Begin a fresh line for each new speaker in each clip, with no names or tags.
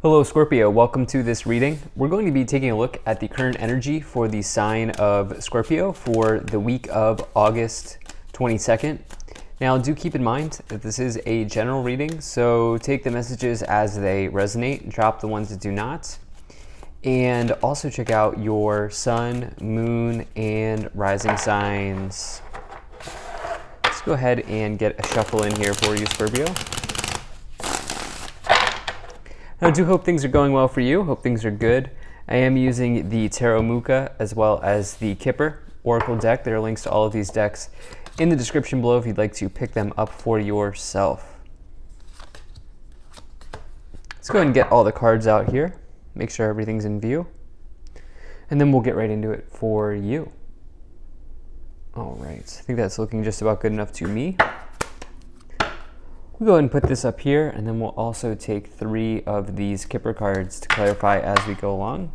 Hello Scorpio, welcome to this reading. We're going to be taking a look at the current energy for the sign of Scorpio for the week of August 22nd. Now do keep in mind that this is a general reading, so take the messages as they resonate, drop the ones that do not. And also check out your sun, moon, and rising signs. Let's go ahead and get a shuffle in here for you, Scorpio. I do hope things are going well for you. Hope things are good. I am using the Tarot Muka as well as the Kipper Oracle deck. There are links to all of these decks in the description below if you'd like to pick them up for yourself. Let's go ahead and get all the cards out here. Make sure everything's in view. And then we'll get right into it for you. All right, I think that's looking just about good enough to me. We'll go ahead and put this up here, and then we'll also take 3 of these Kipper cards to clarify as we go along.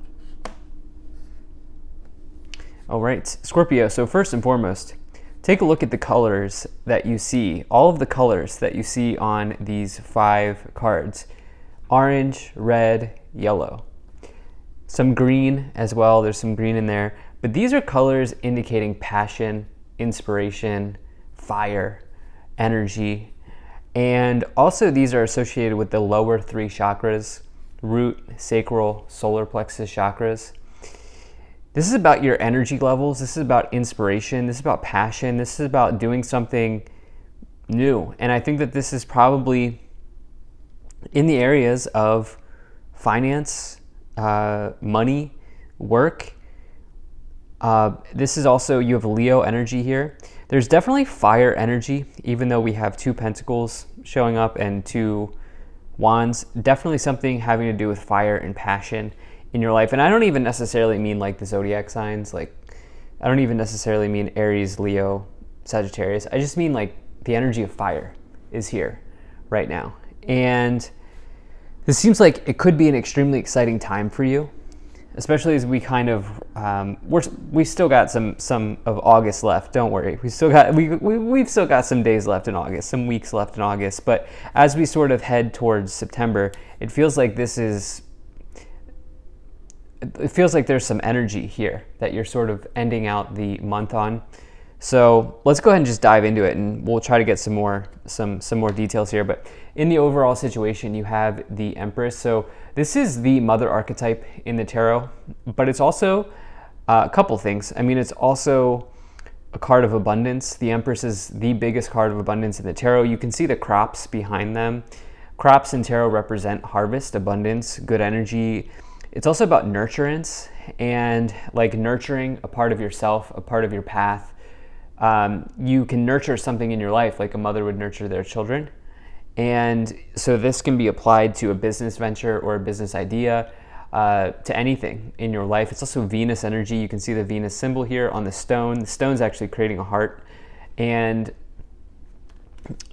All right, Scorpio, so first and foremost, take a look at the colors that you see, all of the colors that you see on these 5 cards. Orange, red, yellow. Some green as well, there's some green in there, but these are colors indicating passion, inspiration, fire, energy. And also these are associated with the lower 3 chakras, root, sacral, solar plexus chakras. This is about your energy levels. This is about inspiration. This is about passion. This is about doing something new. And I think that this is probably in the areas of finance, money, work. This is also, you have Leo energy here. There's definitely fire energy, even though we have 2 pentacles showing up and 2 wands. Definitely something having to do with fire and passion in your life. And I don't even necessarily mean like the zodiac signs. Like, I don't even necessarily mean Aries, Leo, Sagittarius. I just mean like the energy of fire is here right now. And this seems like it could be an extremely exciting time for you, especially as we kind of we've still got some of August left. Don't worry, we've still got some days left in August, some weeks left in August. But as we sort of head towards September, it feels like there's some energy here that you're sort of ending out the month on. So let's go ahead and just dive into it, and we'll try to get some more details here. But in the overall situation, you have the Empress. So this is the mother archetype in the tarot, but it's also a couple things. I mean, it's also a card of abundance. The Empress is the biggest card of abundance in the tarot. You can see the crops behind them. Crops in tarot represent harvest, abundance, good energy. It's also about nurturance and like nurturing a part of yourself, a part of your path. You can nurture something in your life like a mother would nurture their children. And so this can be applied to a business venture or a business idea, to anything in your life. It's also Venus energy. You can see the Venus symbol here on the stone. The stone's actually creating a heart. And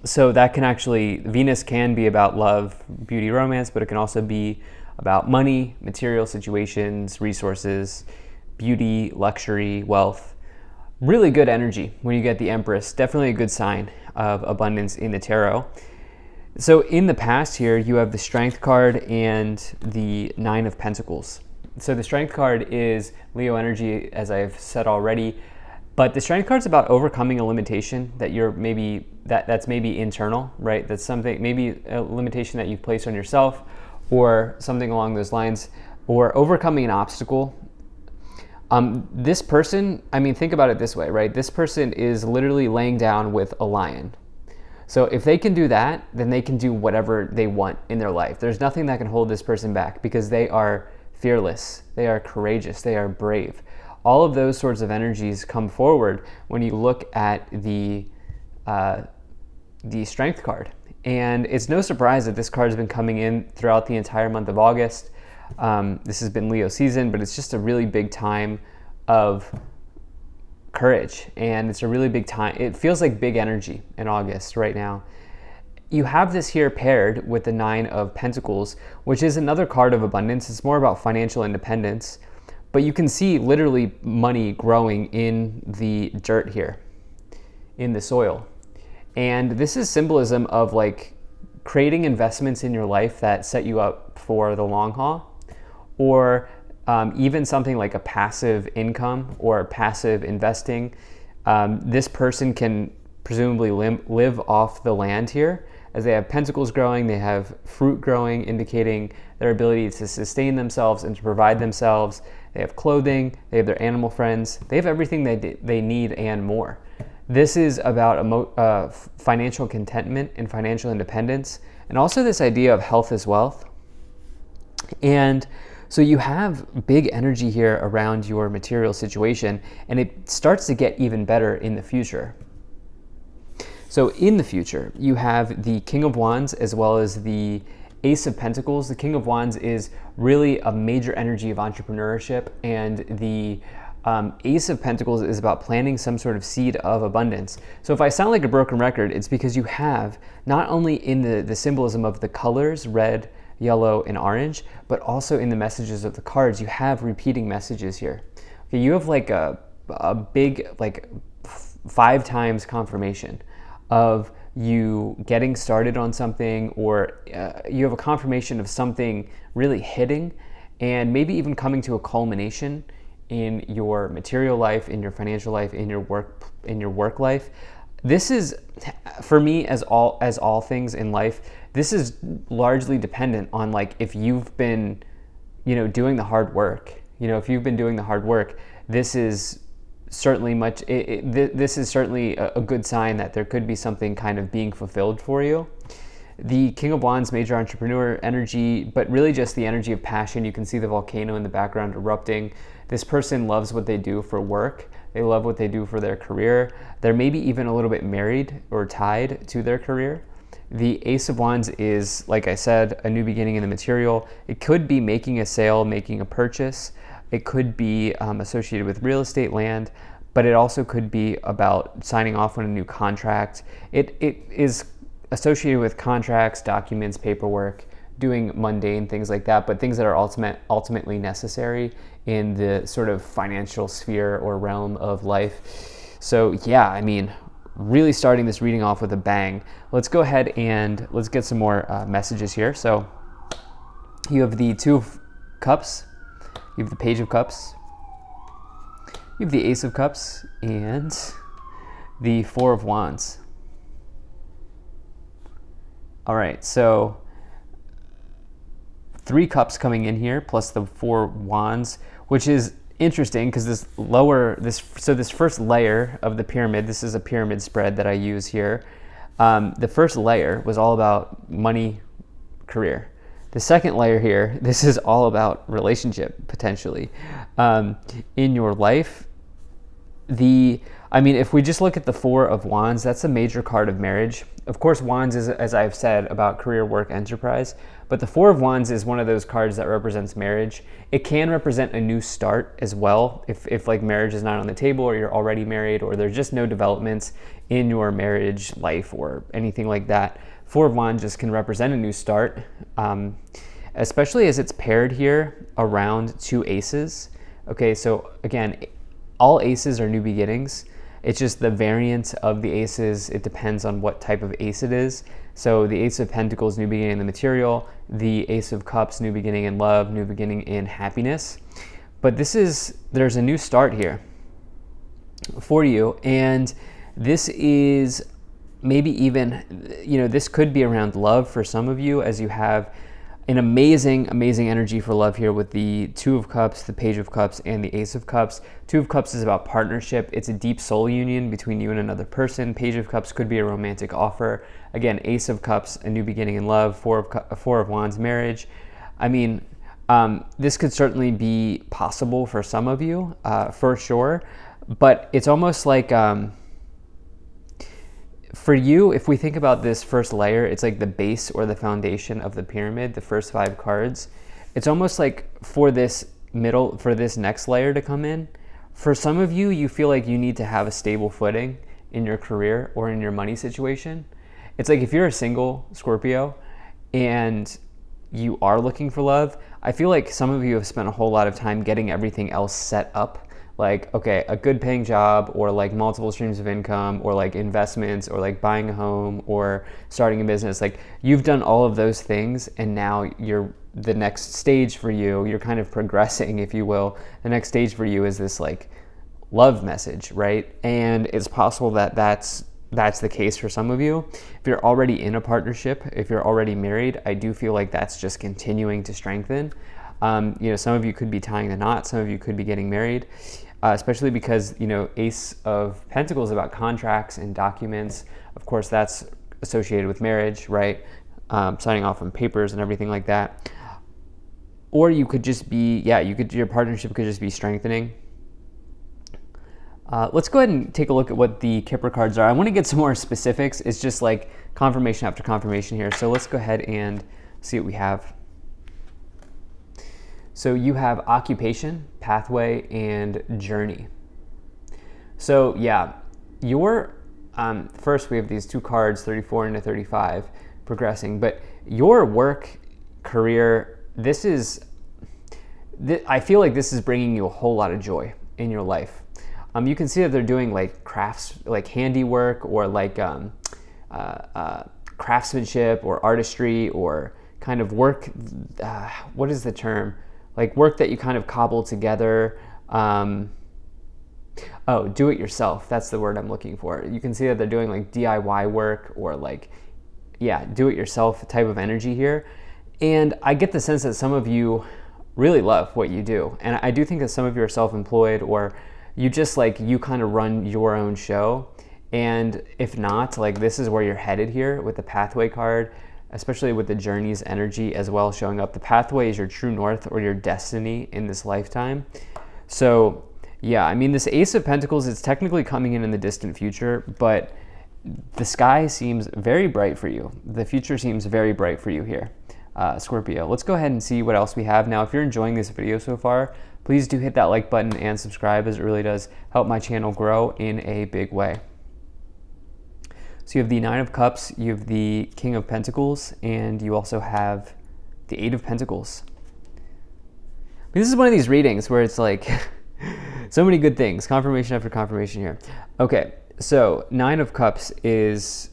so that can actually, Venus can be about love, beauty, romance, but it can also be about money, material situations, resources, beauty, luxury, wealth. Really good energy when you get the Empress. Definitely a good sign of abundance in the tarot. So in the past here, you have the Strength card and the 9 of Pentacles. So the Strength card is Leo energy, as I've said already, but the Strength card is about overcoming a limitation that that's maybe internal, right? That's something, maybe a limitation that you've placed on yourself or something along those lines, or overcoming an obstacle. This person, I mean, think about it this way, right? This person is literally laying down with a lion. So if they can do that, then they can do whatever they want in their life. There's nothing that can hold this person back because they are fearless, they are courageous, they are brave. All of those sorts of energies come forward when you look at the Strength card. And it's no surprise that this card has been coming in throughout the entire month of August. This has been Leo season, but it's just a really big time of courage, and it's a really big time. It feels like big energy in August right now. You have this here paired with the 9 of Pentacles, which is another card of abundance. It's more about financial independence, but you can see literally money growing in the dirt here, in the soil. And this is symbolism of like creating investments in your life that set you up for the long haul, or even something like a passive income or passive investing. This person can presumably live off the land here, as they have pentacles growing, they have fruit growing, indicating their ability to sustain themselves and to provide themselves. They have clothing, they have their animal friends, they have everything they need and more. This is about financial contentment and financial independence, and also this idea of health as wealth. And so you have big energy here around your material situation, and it starts to get even better in the future. So in the future, you have the King of Wands as well as the Ace of Pentacles. The King of Wands is really a major energy of entrepreneurship, and the Ace of Pentacles is about planting some sort of seed of abundance. So if I sound like a broken record, it's because you have not only in the symbolism of the colors, red, yellow, and orange, but also in the messages of the cards, you have repeating messages here. Okay, you have like a big, like 5 times confirmation of you getting started on something, or you have a confirmation of something really hitting and maybe even coming to a culmination in your material life, in your financial life, in your work life. This is, for me, as all things in life, this is largely dependent on like if you've been, doing the hard work. If you've been doing the hard work, this is certainly this is certainly a good sign that there could be something kind of being fulfilled for you. The King of Wands, major entrepreneur energy, but really just the energy of passion. You can see the volcano in the background erupting. This person loves what they do for work. They love what they do for their career. They're maybe even a little bit married or tied to their career. The Ace of Wands is, like I said, a new beginning in the material. It could be making a sale, making a purchase. It could be associated with real estate, land, but it also could be about signing off on a new contract. It is associated with contracts, documents, paperwork, doing mundane things like that, but things that are ultimately necessary in the sort of financial sphere or realm of life. So yeah, I mean, really starting this reading off with a bang. Let's go ahead and let's get some more messages here. So you have the Two of Cups, you have the Page of Cups, you have the Ace of Cups, and the Four of Wands. All right, so 3 cups coming in here, plus the 4 wands, which is interesting because this first layer of the pyramid, this is a pyramid spread that I use here. The first layer was all about money, career. The second layer here, this is all about relationship, potentially. In your life, if we just look at the 4 of Wands, that's a major card of marriage. Of course, Wands is, as I've said, about career, work, enterprise, but the 4 of Wands is one of those cards that represents marriage. It can represent a new start as well, if like marriage is not on the table, or you're already married, or there's just no developments in your marriage life or anything like that. 4 of Wands just can represent a new start, especially as it's paired here around 2 aces. Okay, so again, all aces are new beginnings. It's just the variance of the aces. It depends on what type of ace it is. So the Ace of Pentacles, new beginning in the material. The Ace of Cups, new beginning in love, new beginning in happiness. But there's a new start here for you. And this is maybe even, this could be around love for some of you, as you have an amazing energy for love here with the Two of Cups, the Page of Cups, and the Ace of Cups. Two of Cups is about partnership. It's a deep soul union between you and another person. Page of Cups could be a romantic offer. Again, Ace of Cups, a new beginning in love. Four of Wands, marriage. This could certainly be possible for some of you, for sure. But it's almost like, for you, if we think about this first layer, it's like the base or the foundation of the pyramid, the first 5 cards. It's almost like for this next layer to come in, for some of you, you feel like you need to have a stable footing in your career or in your money situation. It's like if you're a single Scorpio and you are looking for love, I feel like some of you have spent a whole lot of time getting everything else set up, like, okay, a good paying job, or like multiple streams of income, or like investments, or like buying a home, or starting a business. Like, you've done all of those things, and now the next stage for you, you're kind of progressing, if you will. The next stage for you is this like love message, right? And it's possible that that's the case for some of you. If you're already in a partnership, if you're already married, I do feel like that's just continuing to strengthen. Some of you could be tying the knot, some of you could be getting married, especially because, Ace of Pentacles is about contracts and documents. Of course, that's associated with marriage, right? Signing off on papers and everything like that. Or you could just be, your partnership could just be strengthening. Let's go ahead and take a look at what the Kipper cards are. I want to get some more specifics. It's just like confirmation after confirmation here. So let's go ahead and see what we have. So you have occupation, pathway, and journey. So yeah, first we have these two cards, 34 into 35, progressing. But your work, career, I feel like this is bringing you a whole lot of joy in your life. You can see that they're doing like crafts, like handiwork, or like craftsmanship or artistry, or kind of work. What is the term? Like work that you kind of cobble together. Do it yourself. That's the word I'm looking for. You can see that they're doing like DIY work, or like, do it yourself type of energy here. And I get the sense that some of you really love what you do. And I do think that some of you are self-employed, or you just like, you kind of run your own show. And if not, like, this is where you're headed here with the pathway card, especially with the journey's energy as well showing up. The pathway is your true north, or your destiny in this lifetime. So yeah, I mean, this Ace of Pentacles, it's technically coming in the distant future, but the sky seems very bright for you. The future seems very bright for you here, Scorpio. Let's go ahead and see what else we have. Now, if you're enjoying this video so far, please do hit that like button and subscribe, as it really does help my channel grow in a big way. So you have the Nine of Cups, you have the King of Pentacles, and you also have the Eight of Pentacles. This is one of these readings where it's like so many good things, confirmation after confirmation here. Okay, so Nine of Cups is,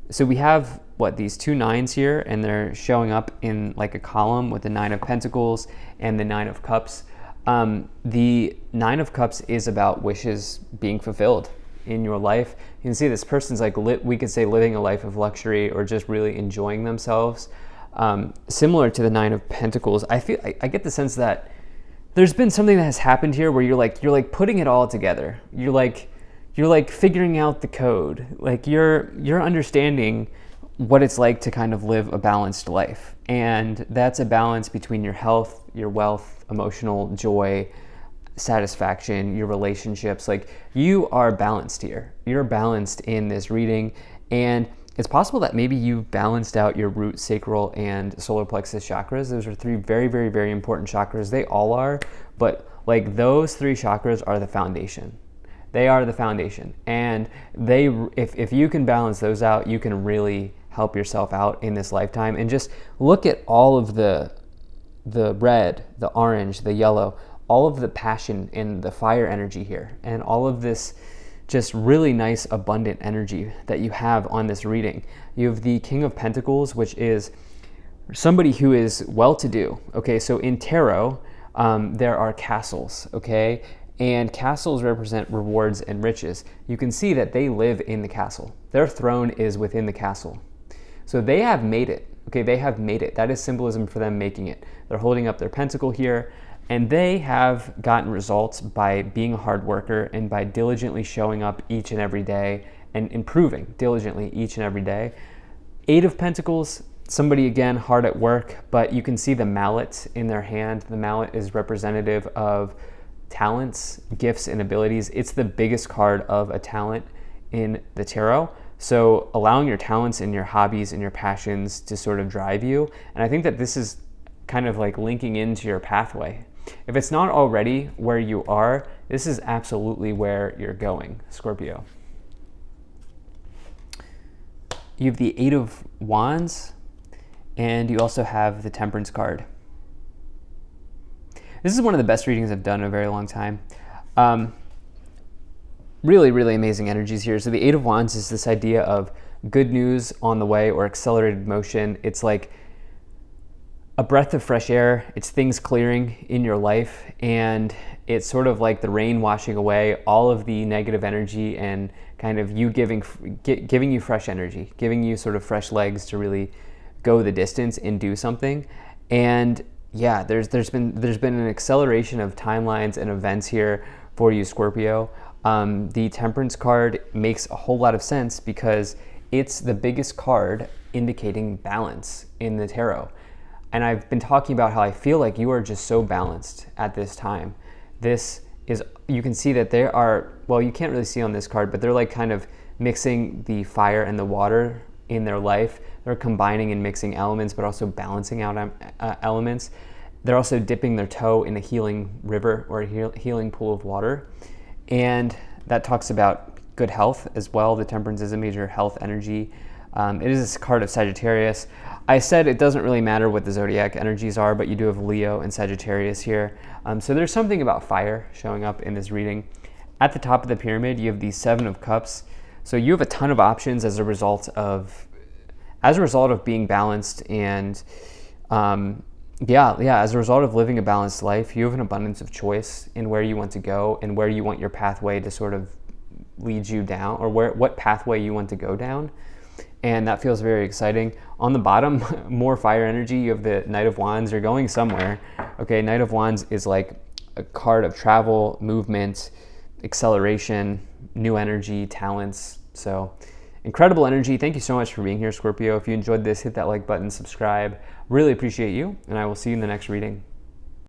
so we have these two nines here, and they're showing up in like a column with the Nine of Pentacles and the Nine of Cups. The Nine of Cups is about wishes being fulfilled in your life. You can see this person's like, we could say living a life of luxury, or just really enjoying themselves. Similar to the Nine of Pentacles, I get the sense that there's been something that has happened here where you're like putting it all together. You're like figuring out the code. Like you're understanding what it's like to kind of live a balanced life. And that's a balance between your health, your wealth, emotional joy, satisfaction, your relationships. Like, you are balanced here. You're balanced in this reading. And it's possible that maybe you've balanced out your root, sacral, and solar plexus chakras. Those are three very, very, very important chakras. They all are, but like, those three chakras are the foundation. They are the foundation. And if you can balance those out, you can really help yourself out in this lifetime. And just look at all of the red, the orange, the yellow, all of the passion and the fire energy here, and all of this just really nice, abundant energy that you have on this reading. You have the King of Pentacles, which is somebody who is well-to-do. Okay, so in tarot, there are castles, okay? And castles represent rewards and riches. You can see that they live in the castle. Their throne is within the castle. So they have made it, okay? They have made it. That is symbolism for them making it. They're holding up their pentacle here, and they have gotten results by being a hard worker and by diligently showing up each and every day and improving diligently each and every day. Eight of Pentacles, somebody again hard at work, but you can see the mallet in their hand. The mallet is representative of talents, gifts, and abilities. It's the biggest card of a talent in the tarot. So allowing your talents and your hobbies and your passions to sort of drive you. And I think that this is kind of like linking into your pathway. If it's not already where you are, this is absolutely where you're going, Scorpio. You have the Eight of Wands, and you also have the Temperance card. This is one of the best readings I've done in a very long time. Really, really amazing energies here. So the Eight of Wands is this idea of good news on the way or accelerated motion. It's like a breath of fresh air. It's things clearing in your life, and it's sort of like the rain washing away all of the negative energy and kind of you giving you fresh energy, giving you sort of fresh legs to really go the distance and do something. And yeah, there's been an acceleration of timelines and events here for you, Scorpio. The Temperance card makes a whole lot of sense because it's the biggest card indicating balance in the tarot. And I've been talking about how I feel like you are just so balanced at this time. This is, you can see that there are, well, you can't really see on this card, but they're like kind of mixing the fire and the water in their life. They're combining and mixing elements, but also balancing out elements. They're also dipping their toe in a healing river or a healing pool of water. And that talks about good health as well. The Temperance is a major health energy. It is a card of Sagittarius. I said it doesn't really matter what the zodiac energies are, but you do have Leo and Sagittarius here. So there's something about fire showing up in this reading. At the top of the pyramid, you have the Seven of Cups. So you have a ton of options as a result of being balanced and as a result of living a balanced life. You have an abundance of choice in where you want to go and where you want your pathway to sort of lead you down, or what pathway you want to go down. And that feels very exciting. On the bottom, more fire energy. You have the Knight of Wands. You're going somewhere. Okay, Knight of Wands is like a card of travel, movement, acceleration, new energy, talents. So incredible energy. Thank you so much for being here, Scorpio. If you enjoyed this, hit that like button, subscribe. Really appreciate you, and I will see you in the next reading.